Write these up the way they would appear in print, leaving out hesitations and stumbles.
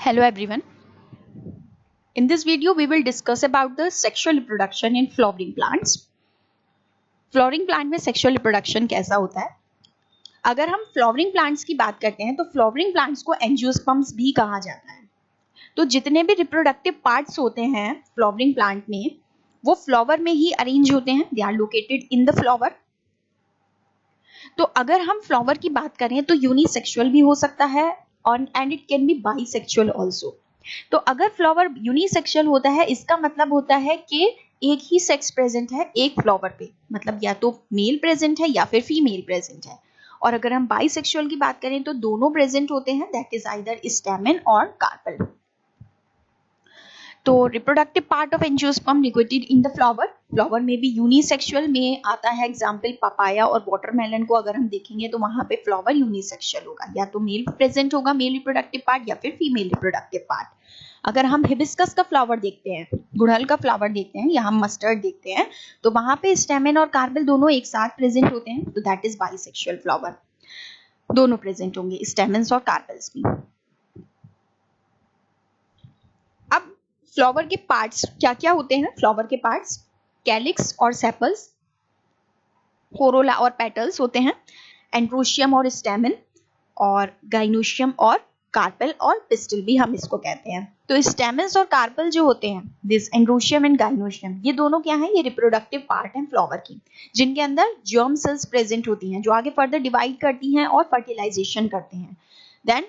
Hello everyone. In this video we will discuss about the sexual reproduction in flowering plants. Flowering plant में sexual reproduction कैसा होता है? अगर हम flowering plants की बात करते हैं तो flowering plants को angiosperms भी कहा जाता है. तो जितने भी reproductive parts होते हैं flowering plant में वो flower में ही arrange होते हैं. They are located in the flower. तो अगर हम flower की बात करें तो unisexual भी हो सकता है and it can be bisexual also. तो अगर फ्लावर यूनिसेक्सुअल होता है इसका मतलब होता है कि एक ही सेक्स प्रेजेंट है एक फ्लावर पे, मतलब या तो मेल प्रेजेंट है या फिर फीमेल प्रेजेंट है. और अगर हम बाइसेक्सुअल की बात करें तो दोनों प्रेजेंट होते हैं, दैट इज आइदर स्टैमेन और कार्पेल. तो reproductive part of angiosperm located in the flower. Flower में भी यूनिसेक्सुअल में आता है, एग्जांपल पपाया और वाटरमेलन को अगर हम देखेंगे तो वहां पे फ्लावर यूनिसेक्सुअल होगा, या तो मेल प्रेजेंट होगा मेल रिप्रोडक्टिव पार्ट या फिर फीमेल रिप्रोडक्टिव पार्ट. अगर हम हिबिस्कस का फ्लावर देखते हैं, गुड़हल का फ्लावर देखते हैं या हम मस्टर्ड देखते हैं तो वहां पे स्टेमेन और कार्पेल दोनों एक साथ प्रेजेंट होते हैं, तो दैट इज बाइसेक्सुअल फ्लावर. दोनों प्रेजेंट होंगे, स्टेमेन्स और कार्पेल्स भी. अब फ्लावर के पार्ट्स क्या क्या होते हैं? फ्लावर के पार्ट्स कैलिक्स और सेपल्स, कोरोला और पेटल्स होते हैं, एंड्रोशियम और स्टेमेन, और गाइनोशियम और कार्पेल और पिस्टल भी हम इसको कहते हैं. तो स्टेमेन्स और कार्पेल जो होते हैं, दिस एंड्रोशियम एंड गाइनोशियम, ये दोनों क्या है? ये रिप्रोडक्टिव पार्ट है फ्लावर की, जिनके अंदर जर्म सेल्स प्रेजेंट होती हैं जो आगे फर्दर डिवाइड करती हैं और फर्टिलाइजेशन करते हैं. देन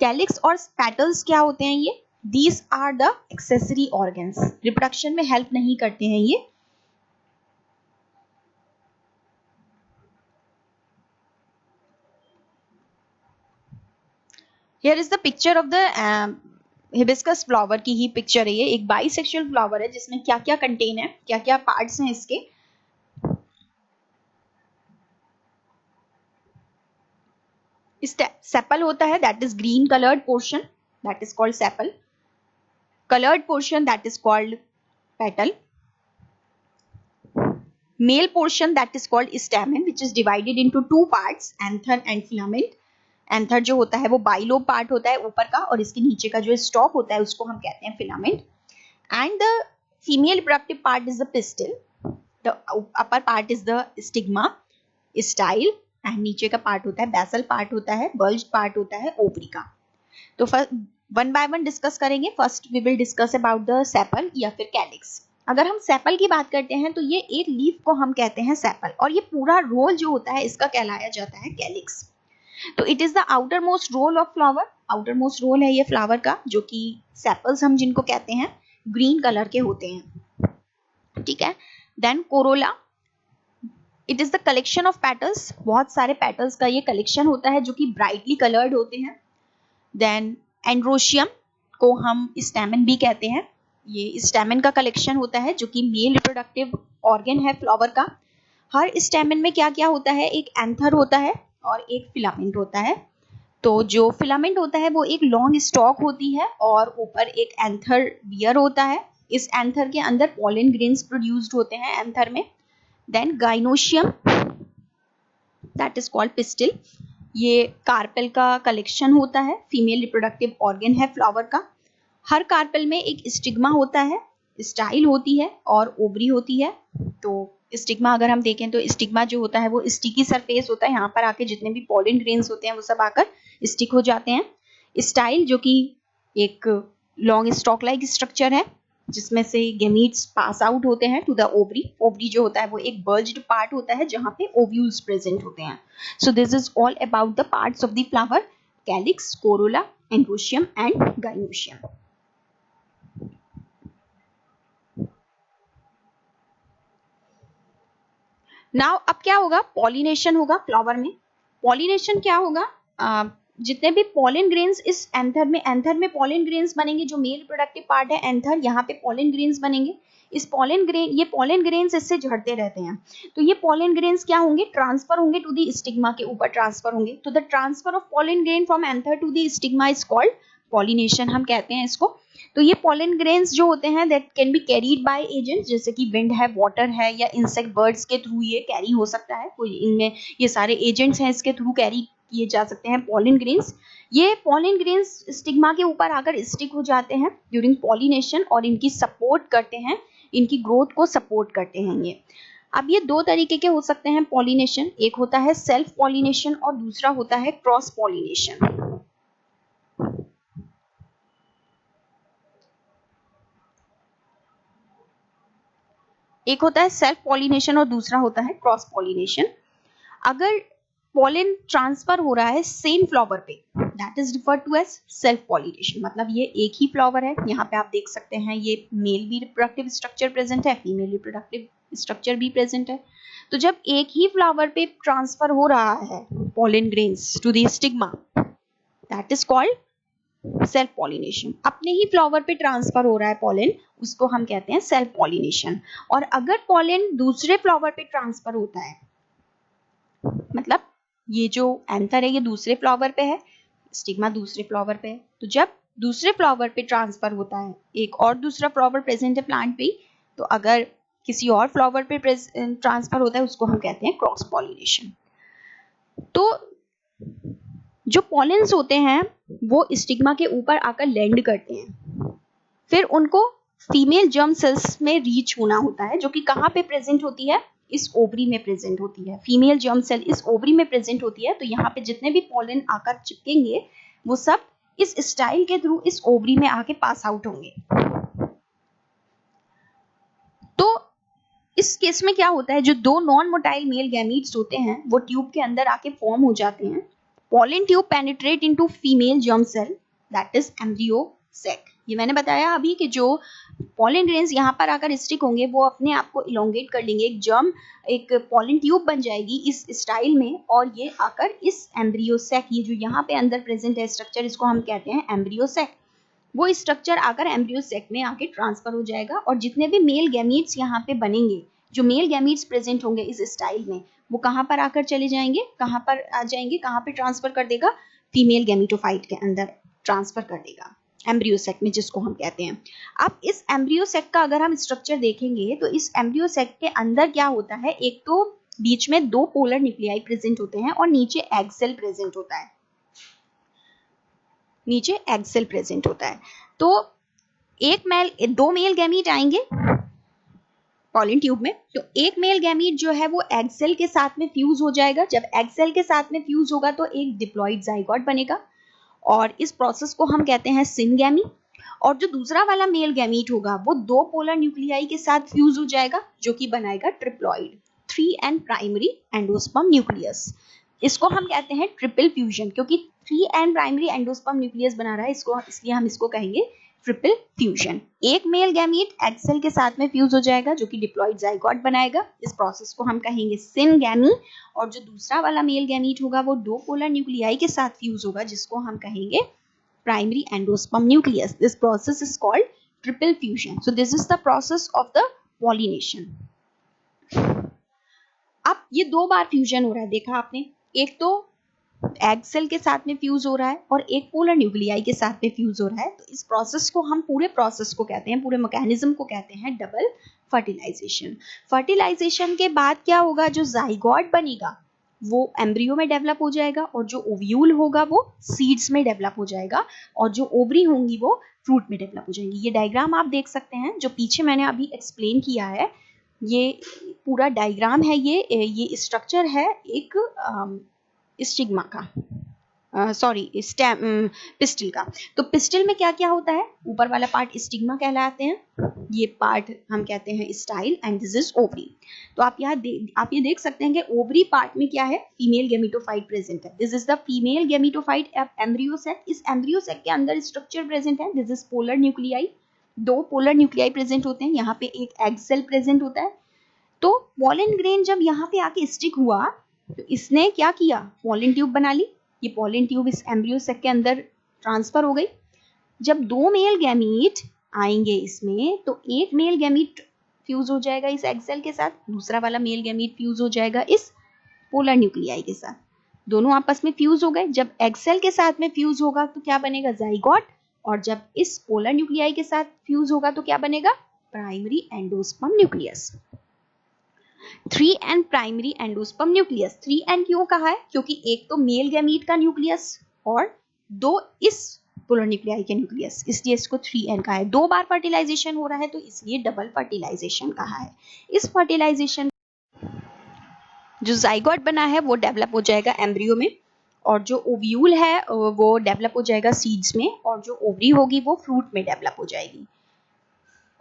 कैलिक्स और पेटल्स क्या होते हैं? ये these are the accessory organs, reproduction में हेल्प नहीं करते हैं ये. Here is the picture of the hibiscus flower की ही पिक्चर है. ये एक बाइसेक्सुअल फ्लावर है जिसमें क्या क्या कंटेन है, क्या क्या पार्ट्स हैं इसके. सेपल होता है, that is green coloured portion, that is called sepal. Coloured portion that is called petal. Male portion that is called stamen which is divided into two parts, anther and filament. Anther जो होता है वो bilobe part होता है ऊपर का, और इसके नीचे का जो स्टॉक होता है उसको हम कहते हैं filament. And the female reproductive part is the pistol, the upper part is the stigma, style, and नीचे का पार्ट होता है बेसल पार्ट होता है, बल्ज पार्ट होता है ओवरी का. तो वन बाय वन डिस्कस करेंगे. First we will discuss about the sepal या फिर कैलिक्स. अगर हम सेपल की बात करते हैं तो ये एक लीफ को हम कहते हैं सेपल, और ये पूरा रोल जो होता है इसका कहलाया जाता है कैलिक्स. तो it is the outer most whorl of flower, outer most whorl है ये फ्लावर का, जो कि सेपल्स हम जिनको कहते हैं ग्रीन कलर के होते हैं. ठीक है. Then corolla, it is the collection of petals, बहुत सारे पेटल्स का ये कलेक्शन होता है जो कि ब्राइटली कलर्ड होते हैं. देन एंड्रोशियम को हम स्टैमेन भी कहते हैं, ये स्टैमेन का कलेक्शन होता है जो कि मेल रिप्रोडक्टिव ऑर्गन है फ्लावर का. हर स्टैमेन में क्या क्या होता है? एक एंथर होता है और एक फिलामेंट होता है. तो जो फिलामेंट होता है वो एक लॉन्ग स्टॉक होती है और ऊपर एक एंथर वियर होता है. इस एंथर के अंदर पॉलन ग्रेन्स प्रोड्यूस्ड होते हैं एंथर में. Then gynoecium that is called pistil, ये कार्पेल का कलेक्शन होता है, फीमेल रिप्रोडक्टिव ऑर्गन है फ्लावर का. हर कार्पेल में एक स्टिग्मा होता है, स्टाइल होती है और ओवरी होती है. तो स्टिग्मा अगर हम देखें तो स्टिग्मा जो होता है वो स्टिकी सरफेस होता है, यहाँ पर आके जितने भी पॉलन ग्रेन्स होते हैं वो सब आकर स्टिक हो जाते हैं. स्टाइल जो कि एक लॉन्ग स्टॉक लाइक स्ट्रक्चर है जिसमें से गेमीट्स पास आउट होते हैं टू द ओवरी. ओवरी जो होता है वो एक बल्ज्ड पार्ट होता है जहाँ पे ओव्यूल्स प्रेजेंट होते हैं. So this is all about the parts of the flower, calyx, Corolla, androecium and gynoecium. Now अब क्या होगा? पॉलिनेशन होगा फ्लावर में. पॉलिनेशन क्या होगा? जितने भी पॉलन ग्रेन्स इस एंथर में पॉलन ग्रेन्स बनेंगे, जो मेल रिप्रोडक्टिव पार्ट है एंथर, यहाँ पे पॉलन ग्रेन्स बनेंगे. ये पॉलन ग्रेन्स इससे झड़ते रहते हैं. तो ये पॉलन ग्रेन्स क्या होंगे? ट्रांसफर होंगे टू दी स्टिग्मा के ऊपर ट्रांसफर होंगे. तो the transfer of pollen grain from anther to the stigma is called pollination, हम कहते हैं इसको. तो ये पॉलन ग्रेन्स जो होते हैं that can be carried bye agents, जैसे कि विंड है, वाटर है, या इंसेक्ट बर्ड्स के थ्रू ये कैरी हो सकता है. कोई इनमें ये सारे एजेंट्स हैं इसके थ्रू कैरी किए जा सकते हैं पॉलन ग्रेन्स। ये पॉलन ग्रेन्स स्टिग्मा के ऊपर आकर स्टिक हो जाते हैं ड्यूरिंग पॉलिनेशन और इनकी सपोर्ट करते हैं, इनकी ग्रोथ को सपोर्ट करते हैं ये। अब ये दो तरीके के हो सकते हैं पॉलिनेशन, एक होता है सेल्फ पॉलिनेशन और दूसरा होता है क्रॉस पॉलिनेशन। एक होता है सेल्फ पॉलिनेशन और दूसरा होता है क्रॉस पॉलिनेशन। अगर पॉलन ट्रांसफर हो रहा है सेम फ्लावर पे, that is referred to as self pollination. मतलब ये एक ही फ्लावर है, यहाँ पे आप देख सकते हैं ये मेल भी रिप्रोडक्टिव स्ट्रक्चर प्रेजेंट है, फीमेल रिप्रोडक्टिव स्ट्रक्चर भी प्रेजेंट है। तो जब एक ही फ्लावर पे ट्रांसफर हो रहा है pollen grains to the stigma, that is called self pollination. अपने ही फ्लावर पे ट्रांसफर हो रहा है पॉलन, उसको हम कहते हैं सेल्फ पॉलिनेशन। और अगर पॉलन दूसरे फ्लावर पे ट्रांसफर होता है, मतलब ये जो एंथर है ये दूसरे फ्लावर पे है, स्टिग्मा दूसरे फ्लावर पे है, तो जब दूसरे फ्लावर पे ट्रांसफर होता है, एक और दूसरा फ्लावर प्रेजेंट है प्लांट पे, तो अगर किसी और फ्लावर पे ट्रांसफर होता है उसको हम कहते हैं क्रॉस पॉलिनेशन। तो जो पॉलेंस होते हैं वो स्टिग्मा के ऊपर आकर लैंड करते हैं, फिर उनको फीमेल जर्म सेल्स में रीच होना होता है, जो कि कहाँ पे प्रेजेंट होती है, इस ओवरी में प्रेजेंट होती है। फीमेल जर्म सेल इस ओवरी में प्रेजेंट होती है, तो यहाँ पे जितने भी पॉलन आकर चिपकेंगे वो सब इस स्टाइल के थ्रू इस ओवरी में आके पास आउट होंगे। तो इस केस में क्या होता है, जो दो नॉन मोटाइल मेल गैमीट्स होते हैं वो ट्यूब के अंदर आके फॉर्म हो जाते हैं। Pollen tube penetrate into female germ cell, that is embryo sac. ये मैंने बताया अभी कि जो पॉलन ग्रेन्स यहाँ पर आकर स्टिक होंगे वो अपने आप को इलोंगेट कर लेंगे, एक पॉलन ट्यूब बन जाएगी इस स्टाइल में, और ये आकर इस एम्ब्रियो सेक, ये जो यहाँ पे अंदर प्रेजेंट है स्ट्रक्चर, इसको हम कहते हैं एम्ब्रियो सेक, वो स्ट्रक्चर आकर एम्ब्रियो सेक में आके ट्रांसफर हो जाएगा। और जितने भी मेल गैमीट्स यहाँ पे बनेंगे, जो मेल गैमीट्स प्रेजेंट होंगे इस स्टाइल में, वो कहाँ पर आकर चले जाएंगे, कहाँ पर आ जाएंगे, कहाँ पे ट्रांसफर कर देगा, फीमेल गैमीटोफाइट के अंदर ट्रांसफर कर देगा, एम्ब्रियो सेक में, जिसको हम कहते हैं। अब इस एम्ब्रियो सेक का अगर हम स्ट्रक्चर देखेंगे तो इस एम्ब्रियो सेक के अंदर क्या होता है, एक तो बीच में दो पोलर न्यूक्लियाई प्रेजेंट होते हैं और नीचे एग सेल प्रेजेंट होता है, नीचे एग सेल प्रेजेंट होता है। तो दो मेल गैमीट आएंगे पॉलन ट्यूब में, तो एक मेल गैमीट जो है वो एग सेल के साथ में फ्यूज हो जाएगा। जब एग सेल के साथ में फ्यूज होगा तो एक डिप्लॉइड जाइगोट बनेगा, और इस प्रोसेस को हम कहते हैं सिनगैमी। और जो दूसरा वाला मेल गैमीट होगा वो दो पोलर न्यूक्लियाई के साथ फ्यूज हो जाएगा, जो कि बनाएगा triploid, 3N primary endosperm nucleus. इसको हम कहते हैं ट्रिपल फ्यूजन, क्योंकि 3N प्राइमरी एंडोस्पर्म न्यूक्लियस बना रहा है, इसलिए हम इसको कहेंगे ट्रिपल फ्यूजन। एक मेल गैमीट एग सेल के साथ में फ्यूज हो जाएगा, जो कि डिप्लॉइड जाइगोट बनाएगा, इस प्रोसेस को हम कहेंगे सिनगैमी। और जो दूसरा वाला मेल गैमीट होगा वो दो पोलर न्यूक्लियाई के साथ फ्यूज होगा, जिसको हम कहेंगे primary endosperm nucleus. This process is called triple fusion. So this is the process of the pollination. अब ये दो बार फ्यूजन हो रहा है, देखा आपने, एक तो एग सेल के साथ में फ्यूज हो रहा है और एक पोलर न्यूक्लियाई के साथ में फ्यूज हो रहा है। तो इस प्रोसेस को हम, पूरे प्रोसेस को कहते हैं, पूरे मैकेनिज्म को कहते हैं डबल फर्टिलाइजेशन। फर्टिलाइजेशन के बाद क्या होगा, जो जाइगोट बनेगा वो एम्ब्रियो में डेवलप हो जाएगा, और जो ओव्यूल होगा वो सीड्स में डेवलप हो जाएगा, और जो ओवरी होंगी वो फ्रूट में डेवलप हो जाएंगी। ये डायग्राम आप देख सकते हैं जो पीछे मैंने अभी एक्सप्लेन किया है, ये पूरा डायग्राम है, ये स्ट्रक्चर है एक स्टिग्मा का, पिस्टिल का। तो पिस्टिल में क्या क्या होता है, ऊपर वाला पार्ट स्टिग्मा कहलाते हैं, ये पार्ट हम कहते हैं style, and this is ovary. तो आप ये देख सकते हैं कि ओवरी पार्ट में क्या है, फीमेल गैमीटोफाइट प्रेजेंट है, this is the female gametophyte embryo sac. इस एम्ब्रियो सेक के अंदर स्ट्रक्चर प्रेजेंट है, दिस इज पोलर न्यूक्लियाई, दो पोलर न्यूक्लियाई प्रेजेंट होते हैं, यहाँ पे एक एग सेल प्रेजेंट होता है। तो पॉलन ग्रेन जब यहाँ पे आके स्टिक हुआ तो इसने क्या किया, पॉलन ट्यूब बना ली, ये पॉलन ट्यूब इस एम्ब्रियो सेक के अंदर ट्रांसफर हो गई। जब दो मेल गैमीट आएंगे इसमें, तो एक मेल गैमीट फ्यूज हो जाएगा इस एग सेल के साथ, दूसरा वाला मेल गैमीट फ्यूज हो जाएगा इस पोलर न्यूक्लियाई के साथ, दोनों आपस में फ्यूज हो गए। जब एग सेल के साथ में फ्यूज होगा तो क्या बनेगा, जाइगोट, और जब इस पोलर न्यूक्लियाई के साथ फ्यूज होगा तो क्या बनेगा, primary endosperm nucleus. 3n primary endosperm nucleus. 3n क्यों कहा है? क्योंकि एक तो मेल गैमीट का न्यूक्लियस और दो इस पोलर न्यूक्लियाई के न्यूक्लियस, इसलिए इसको 3n कहा है। 2 बार फर्टिलाइजेशन हो रहा है तो इसलिए डबल फर्टिलाइजेशन कहा है। इस फर्टिलाइजेशन जो जाइगोट बना है वो डेवलप हो जाएगा एम्ब्रियो में, और जो ओव्यूल है वो डेवलप हो जाएगा सीड्स में, और जो ओवरी होगी वो फ्रूट में डेवलप हो जाएगी।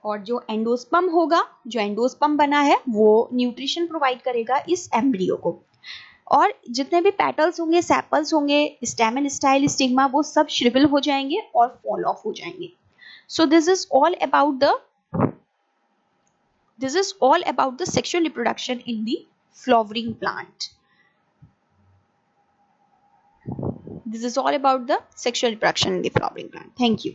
और जो एंडोस्पर्म होगा, जो एंडोस्पर्म बना है वो न्यूट्रिशन प्रोवाइड करेगा इस एम्ब्रियो को, और जितने भी पेटल्स होंगे, सेपल्स होंगे, स्टेमन, स्टाइल, स्टिग्मा, वो सब श्रिवल हो जाएंगे और फॉल ऑफ हो जाएंगे। So this is all about the sexual reproduction in the flowering plant. This is all about the sexual reproduction in the flowering plant. Thank you.